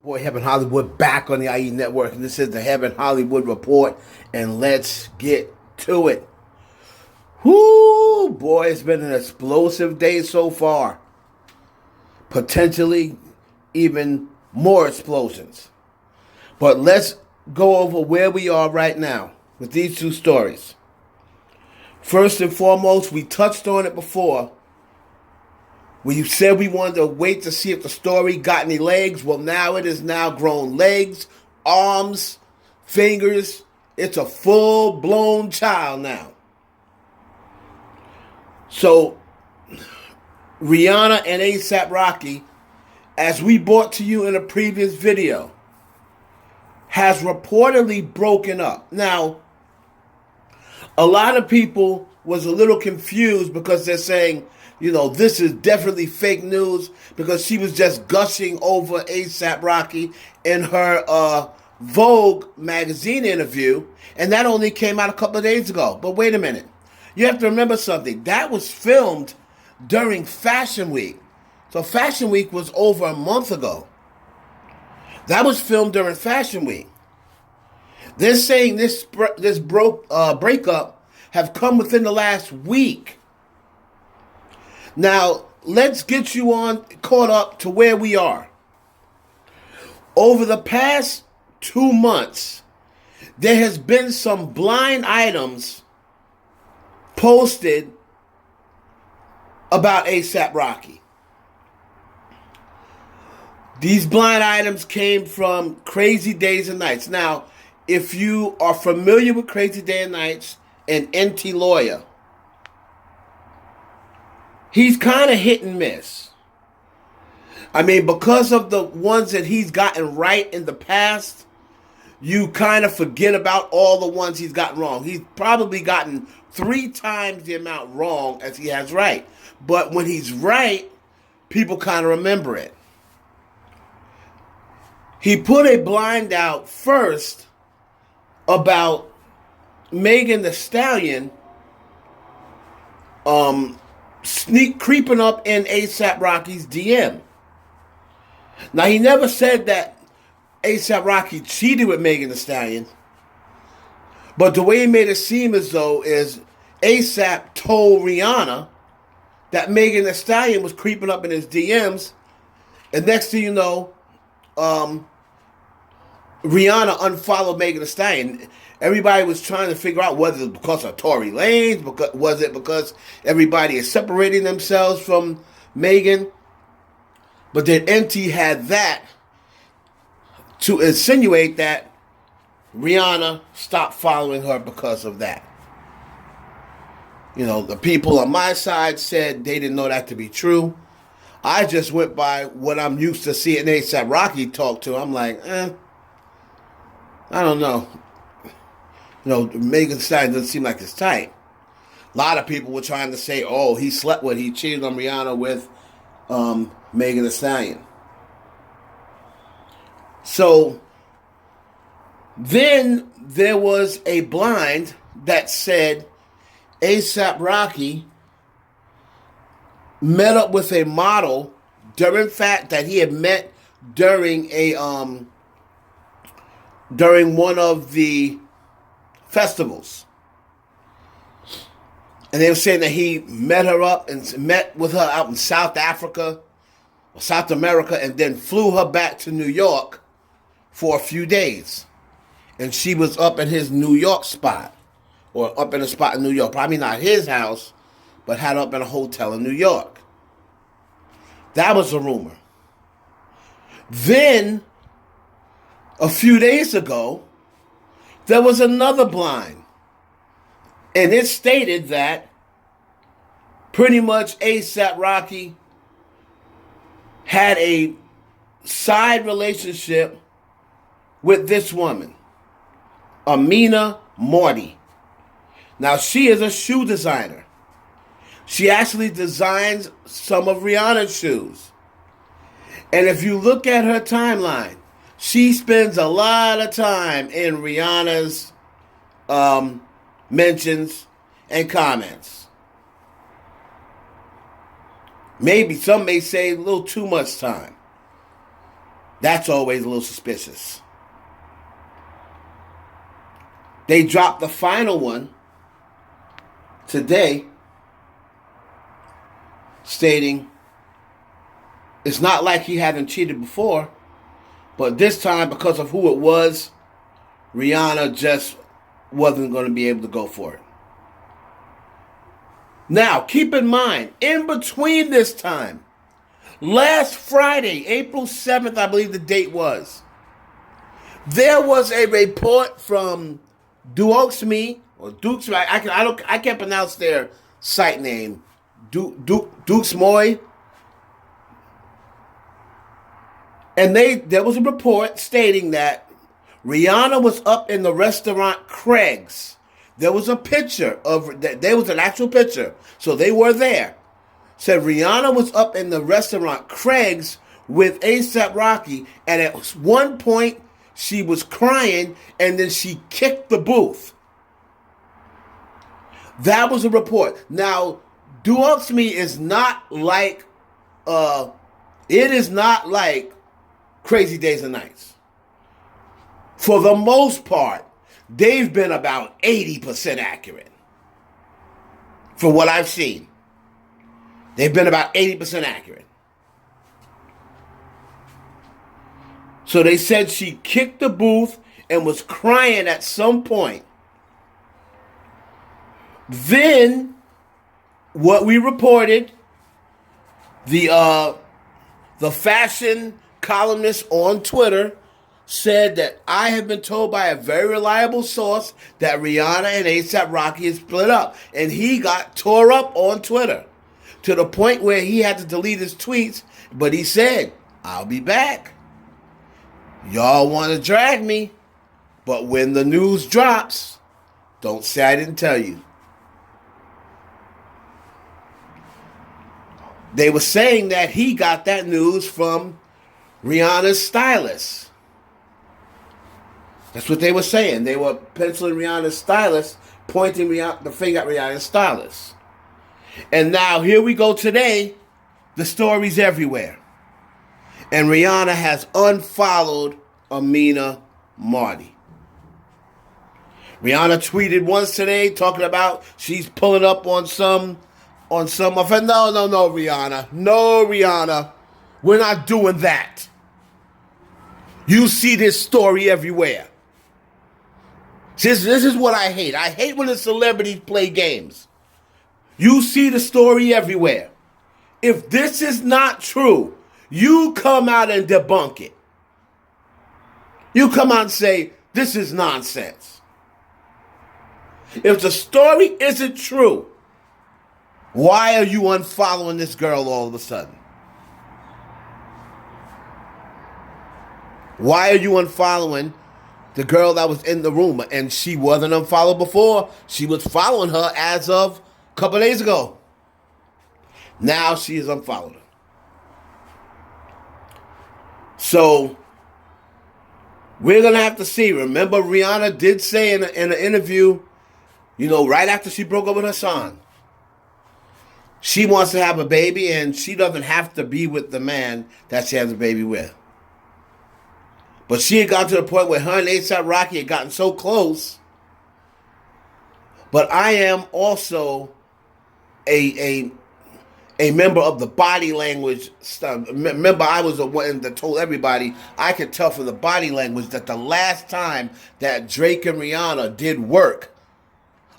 Boy, Heaven Hollywood back on the IE Network, and this is the Heaven Hollywood Report, and let's get to it. Whoo, boy, it's been an explosive day so far. Potentially even more explosions. But let's go over where we are right now with these two stories. First and foremost, we touched on it before. We said we wanted to wait to see if the story got any legs. Well, now it has now grown legs, arms, fingers. It's a full-blown child now. So, Rihanna and Asap Rocky, as we brought to you in a previous video, has reportedly broken up. Now, a lot of people was a little confused because they're saying, you know, this is definitely fake news because she was just gushing over Asap Rocky in her Vogue magazine interview, and that only came out a couple of days ago. But wait a minute. You have to remember something. That was filmed during Fashion Week. So Fashion Week was over a month ago. That was filmed during Fashion Week. They're saying this breakup have come within the last week. Now, let's get you caught up to where we are. Over the past 2 months, there has been some blind items posted about ASAP Rocky. These blind items came from Crazy Days and Nights. Now, if you are familiar with Crazy Day and Nights and NT Lawyer, he's kind of hit and miss. I mean, because of the ones that he's gotten right in the past, you kind of forget about all the ones he's gotten wrong. He's probably gotten 3 times the amount wrong as he has right. But when he's right, people kind of remember it. He put a blind out first about Megan Thee Stallion creeping up in ASAP Rocky's DM. Now, he never said that ASAP Rocky cheated with Megan Thee Stallion, but the way he made it seem as though is ASAP told Rihanna that Megan Thee Stallion was creeping up in his DMs, and next thing you know, Rihanna unfollowed Megan Thee Stallion. Everybody was trying to figure out whether it was because of Tory Lanez, was it because everybody is separating themselves from Megan. But then NT had that to insinuate that Rihanna stopped following her because of that. You know, the people on my side said they didn't know that to be true. I just went by what I'm used to seeing ASAP Rocky talk to. I'm like, I don't know. You know, Megan Thee Stallion doesn't seem like it's tight. A lot of people were trying to say, oh, he cheated on Rihanna with Megan Thee Stallion. So then there was a blind that said ASAP Rocky met up with a model that he had met during one of the festivals. And they were saying that he met with her out in South Africa or South America and then flew her back to New York for a few days. And she was up in his New York spot, or up in a spot in New York. Probably not his house, but had up in a hotel in New York. That was a rumor. Then, a few days ago, there was another blind. And it stated that pretty much ASAP Rocky had a side relationship with this woman, Amina Morty. Now, she is a shoe designer. She actually designs some of Rihanna's shoes. And if you look at her timeline, she spends a lot of time in Rihanna's mentions and comments. Maybe some may say a little too much time. That's always a little suspicious. They dropped the final one today, stating it's not like he hadn't cheated before, but this time, because of who it was, Rihanna just wasn't going to be able to go for it. Now, keep in mind, in between this time, last Friday, April 7th, I believe the date was, there was a report from Dukes I can't pronounce their site name. Dukes Moy. And there was a report stating that Rihanna was up in the restaurant Craig's. There was a picture there was an actual picture. So they were there. Said Rihanna was up in the restaurant Craig's with ASAP Rocky, and at one point she was crying, and then she kicked the booth. That was a report. Now, Dukes Me is not like it is not like Crazy Days and Nights. For the most part, they've been about 80% accurate. For what I've seen. They've been about 80% accurate. So they said she kicked the booth and was crying at some point. Then, what we reported, the fashion columnist on Twitter said that I have been told by a very reliable source that Rihanna and ASAP Rocky is split up. And he got tore up on Twitter to the point where he had to delete his tweets. But he said, I'll be back. Y'all want to drag me, but when the news drops, don't say I didn't tell you. They were saying that he got that news from Rihanna's stylist. That's what they were saying. They were penciling Rihanna's stylist, pointing the finger at Rihanna's stylist. And now here we go today. The story's everywhere. And Rihanna has unfollowed Amina Marty. Rihanna tweeted once today talking about she's pulling up on some of her. No, Rihanna. No, Rihanna. We're not doing that. You see this story everywhere. This is what I hate. I hate when the celebrities play games. You see the story everywhere. If this is not true, you come out and debunk it. You come out and say, this is nonsense. If the story isn't true, why are you unfollowing this girl all of a sudden? Why are you unfollowing the girl that was in the room? And she wasn't unfollowed before. She was following her as of a couple days ago. Now she is unfollowed her. So, we're going to have to see. Remember, Rihanna did say in an interview, right after she broke up with her son, she wants to have a baby and she doesn't have to be with the man that she has a baby with. But she had gotten to the point where her and ASAP Rocky had gotten so close. But I am also a member of the body language stuff. Remember, I was the one that told everybody I could tell from the body language that the last time that Drake and Rihanna did work,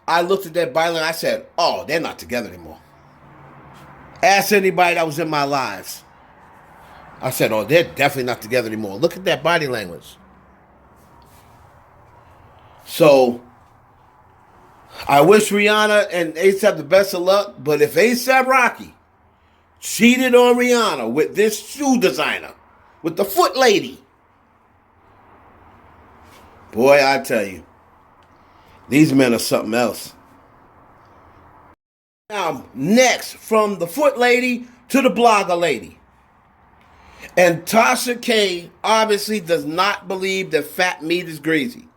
I looked at that body language. I said, "Oh, they're not together anymore." Ask anybody that was in my lives. I said, "Oh, they're definitely not together anymore. Look at that body language." So, I wish Rihanna and ASAP the best of luck. But if ASAP Rocky cheated on Rihanna with this shoe designer, with the foot lady, boy, I tell you, these men are something else. Now, next, from the foot lady to the blogger lady. And Tasha K obviously does not believe that fat meat is greasy.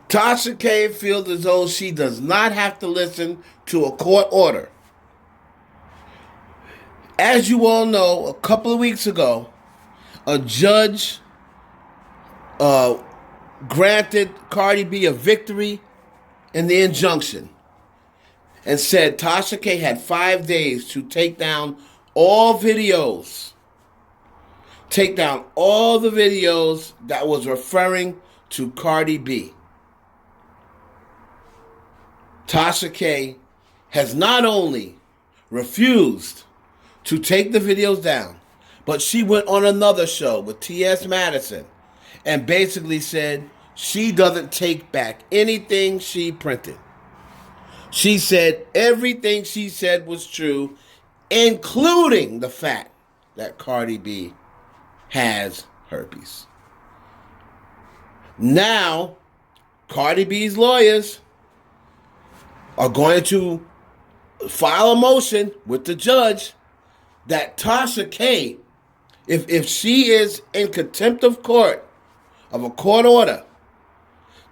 Tasha K feels as though she does not have to listen to a court order. As you all know, a couple of weeks ago, a judge granted Cardi B a victory in the injunction and said Tasha K had 5 days to take down all videos. Take down all the videos that was referring to Cardi B. Tasha K has not only refused to take the videos down, but she went on another show with T.S. Madison and basically said she doesn't take back anything she printed. She said everything she said was true, including the fact that Cardi B has herpes. Now, Cardi B's lawyers are going to file a motion with the judge that Tasha K, if she is in contempt of court, of a court order,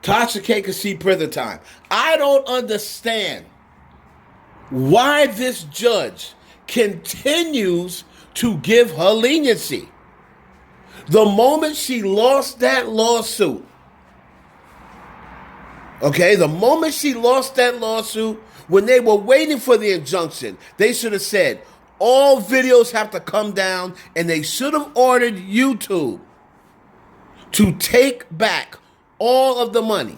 Tasha K could see prison time. I don't understand why this judge continues to give her leniency. The moment she lost that lawsuit, when they were waiting for the injunction, they should have said, all videos have to come down, and they should have ordered YouTube to take back all of the money.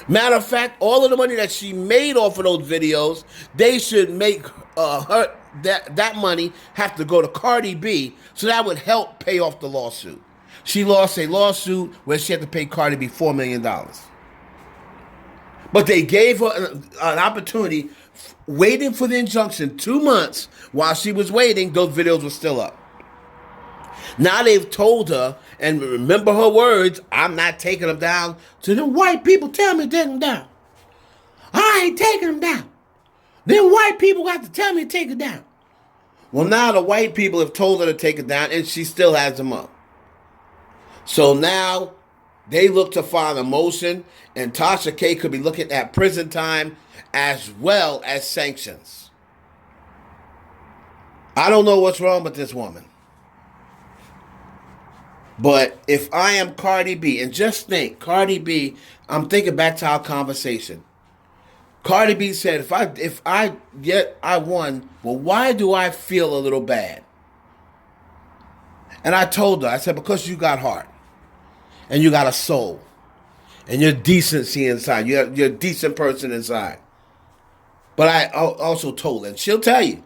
Matter of fact, all of the money that she made off of those videos, they should make that money have to go to Cardi B, so that would help pay off the lawsuit. She lost a lawsuit where she had to pay Cardi B $4 million. But they gave her an opportunity, waiting for the injunction 2 months. While she was waiting, those videos were still up. Now they've told her, and remember her words, I'm not taking them down. So them white people tell me to take them down. I ain't taking them down. Them white people have to tell me to take it down. Well, now the white people have told her to take it down, and she still has them up. So now they look to file a motion, and Tasha K could be looking at prison time as well as sanctions. I don't know what's wrong with this woman. But if I am Cardi B, and just think, Cardi B, I'm thinking back to our conversation. Cardi B said, if I won, well, why do I feel a little bad? And I told her, I said, because you got heart, and you got a soul, and you're decency inside. You're a decent person inside. But I also told her, and she'll tell you,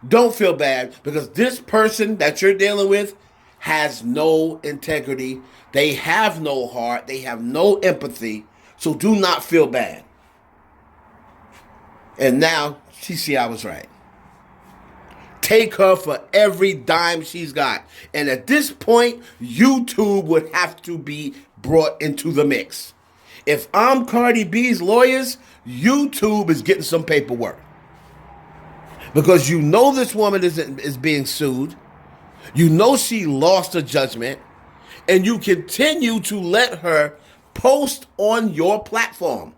don't feel bad, because this person that you're dealing with has no integrity. They have no heart. They have no empathy. So do not feel bad. And now she see I was right. Take her for every dime she's got. And at this point, YouTube would have to be brought into the mix. If I'm Cardi B's lawyers, YouTube is getting some paperwork. Because you know this woman is being sued. You know she lost a judgment, and you continue to let her post on your platform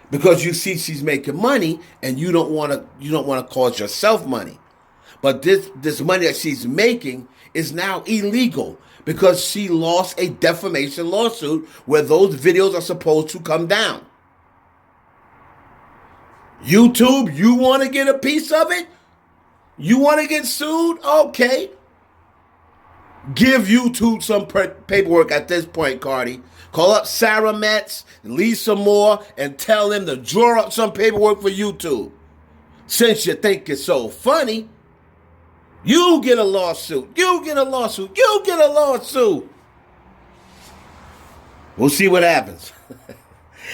because you see she's making money, and you don't want to cause yourself money. But this money that she's making is now illegal because she lost a defamation lawsuit where those videos are supposed to come down. YouTube, you want to get a piece of it? You want to get sued? Okay. Give YouTube some paperwork at this point, Cardi. Call up Sarah Metz, Lisa Moore, and tell them to draw up some paperwork for YouTube. Since you think it's so funny, you get a lawsuit. You get a lawsuit. You get a lawsuit. We'll see what happens.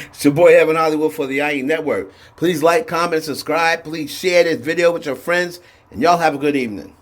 It's your boy Evan Hollywood for the IE Network. Please like, comment, subscribe. Please share this video with your friends. And y'all have a good evening.